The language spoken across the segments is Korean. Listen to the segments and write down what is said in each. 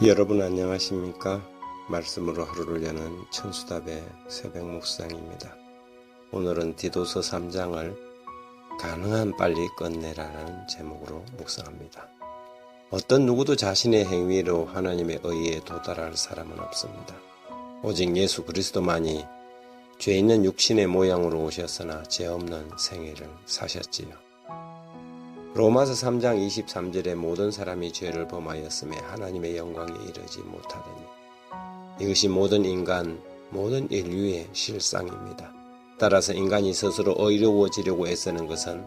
여러분 안녕하십니까? 말씀으로 하루를 여는 천수답의 새벽 묵상입니다. 오늘은 디도서 3장을 가능한 빨리 끝내라는 제목으로 묵상합니다. 어떤 누구도 자신의 행위로 하나님의 의에 도달할 사람은 없습니다. 오직 예수 그리스도만이 죄 있는 육신의 모양으로 오셨으나 죄 없는 생애를 사셨지요. 로마서 3장 23절에 모든 사람이 죄를 범하였음에 하나님의 영광에 이르지 못하더니 이것이 모든 인간, 모든 인류의 실상입니다. 따라서 인간이 스스로 의로워지려고 애쓰는 것은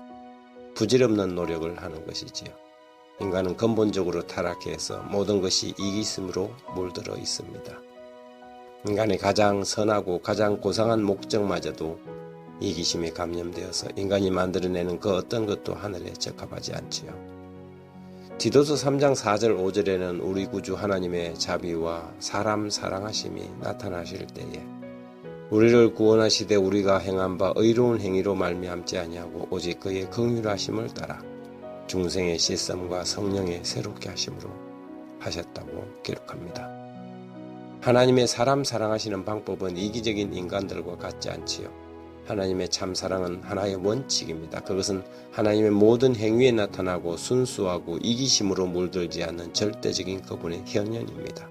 부질없는 노력을 하는 것이지요. 인간은 근본적으로 타락해서 모든 것이 이기심으로 물들어 있습니다. 인간의 가장 선하고 가장 고상한 목적마저도 이기심에 감염되어서 인간이 만들어내는 그 어떤 것도 하늘에 적합하지 않지요. 디도서 3장 4절 5절에는 우리 구주 하나님의 자비와 사람 사랑하심이 나타나실 때에 우리를 구원하시되 우리가 행한 바 의로운 행위로 말미암지 아니하고 오직 그의 긍휼하심을 따라 중생의 씻음과 성령의 새롭게 하심으로 하셨다고 기록합니다. 하나님의 사람 사랑하시는 방법은 이기적인 인간들과 같지 않지요. 하나님의 참 사랑은 하나의 원칙입니다. 그것은 하나님의 모든 행위에 나타나고 순수하고 이기심으로 물들지 않는 절대적인 그분의 현현입니다.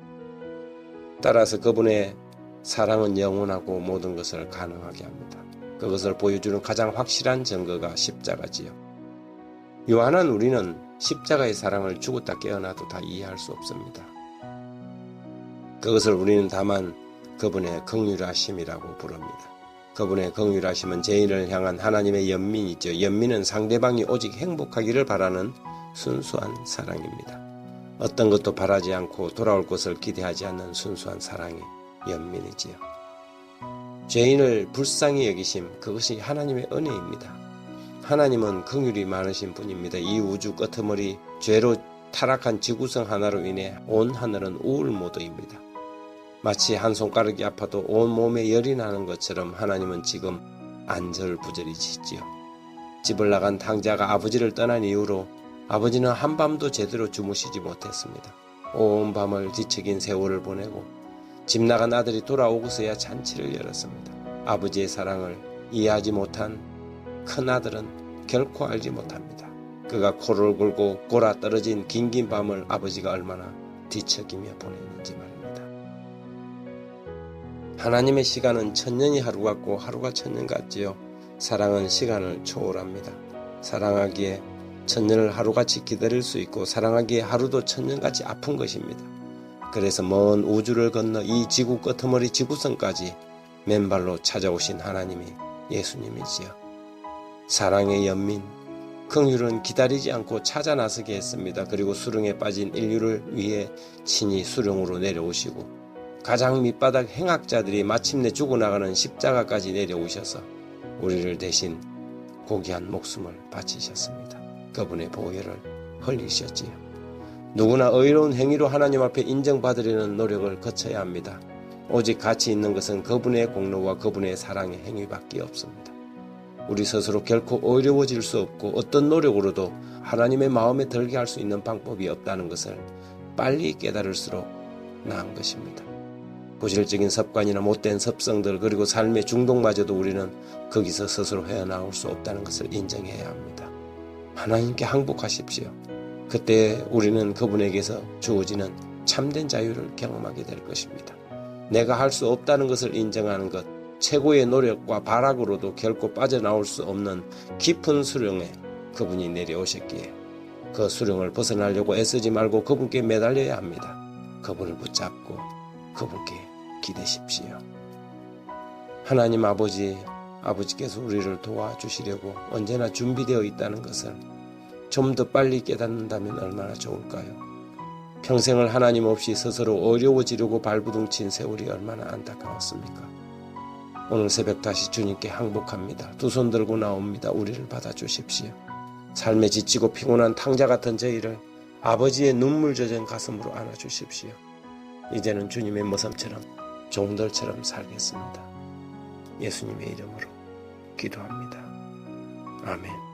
따라서 그분의 사랑은 영원하고 모든 것을 가능하게 합니다. 그것을 보여주는 가장 확실한 증거가 십자가지요. 유한한 우리는 십자가의 사랑을 죽었다 깨어나도 다 이해할 수 없습니다. 그것을 우리는 다만 그분의 긍휼하심이라고 부릅니다. 그분의 긍휼하심은 죄인을 향한 하나님의 연민이죠. 연민은 상대방이 오직 행복하기를 바라는 순수한 사랑입니다. 어떤 것도 바라지 않고 돌아올 것을 기대하지 않는 순수한 사랑의 연민이지요. 죄인을 불쌍히 여기심, 그것이 하나님의 은혜입니다. 하나님은 긍휼이 많으신 분입니다. 이 우주 끄트머리 죄로 타락한 지구성 하나로 인해 온 하늘은 우울 모드입니다. 마치 한 손가락이 아파도 온 몸에 열이 나는 것처럼 하나님은 지금 안절부절이시지요. 집을 나간 탕자가 아버지를 떠난 이후로 아버지는 한밤도 제대로 주무시지 못했습니다. 온 밤을 뒤척인 세월을 보내고 집 나간 아들이 돌아오고서야 잔치를 열었습니다. 아버지의 사랑을 이해하지 못한 큰아들은 결코 알지 못합니다. 그가 코를 골고 골아 떨어진 긴긴 밤을 아버지가 얼마나 뒤척이며 보냈는지 말입니다. 하나님의 시간은 천년이 하루 같고 하루가 천년 같지요. 사랑은 시간을 초월합니다. 사랑하기에 천년을 하루같이 기다릴 수 있고 사랑하기에 하루도 천년같이 아픈 것입니다. 그래서 먼 우주를 건너 이 지구 끄트머리 지구성까지 맨발로 찾아오신 하나님이 예수님이지요. 사랑의 연민, 긍휼은 기다리지 않고 찾아 나서게 했습니다. 그리고 수렁에 빠진 인류를 위해 친히 수렁으로 내려오시고 가장 밑바닥 행악자들이 마침내 죽어나가는 십자가까지 내려오셔서 우리를 대신 고귀한 목숨을 바치셨습니다. 그분의 보혈을 흘리셨지요. 누구나 의로운 행위로 하나님 앞에 인정받으려는 노력을 거쳐야 합니다. 오직 가치 있는 것은 그분의 공로와 그분의 사랑의 행위밖에 없습니다. 우리 스스로 결코 어려워질 수 없고 어떤 노력으로도 하나님의 마음에 들게 할 수 있는 방법이 없다는 것을 빨리 깨달을수록 나은 것입니다. 부질적인 습관이나 못된 습성들 그리고 삶의 중독마저도 우리는 거기서 스스로 헤어나올 수 없다는 것을 인정해야 합니다. 하나님께 항복하십시오. 그때 우리는 그분에게서 주어지는 참된 자유를 경험하게 될 것입니다. 내가 할 수 없다는 것을 인정하는 것, 최고의 노력과 발악으로도 결코 빠져나올 수 없는 깊은 수렁에 그분이 내려오셨기에 그 수렁을 벗어나려고 애쓰지 말고 그분께 매달려야 합니다. 그분을 붙잡고 그분께 기대십시오. 하나님 아버지께서 우리를 도와주시려고 언제나 준비되어 있다는 것을 좀 더 빨리 깨닫는다면 얼마나 좋을까요? 평생을 하나님 없이 스스로 어려워지려고 발부둥친 세월이 얼마나 안타까웠습니까? 오늘 새벽 다시 주님께 항복합니다. 두 손 들고 나옵니다. 우리를 받아주십시오. 삶에 지치고 피곤한 탕자 같은 저희를 아버지의 눈물 젖은 가슴으로 안아주십시오. 이제는 주님의 모습처럼 종들처럼 살겠습니다. 예수님의 이름으로 기도합니다. 아멘.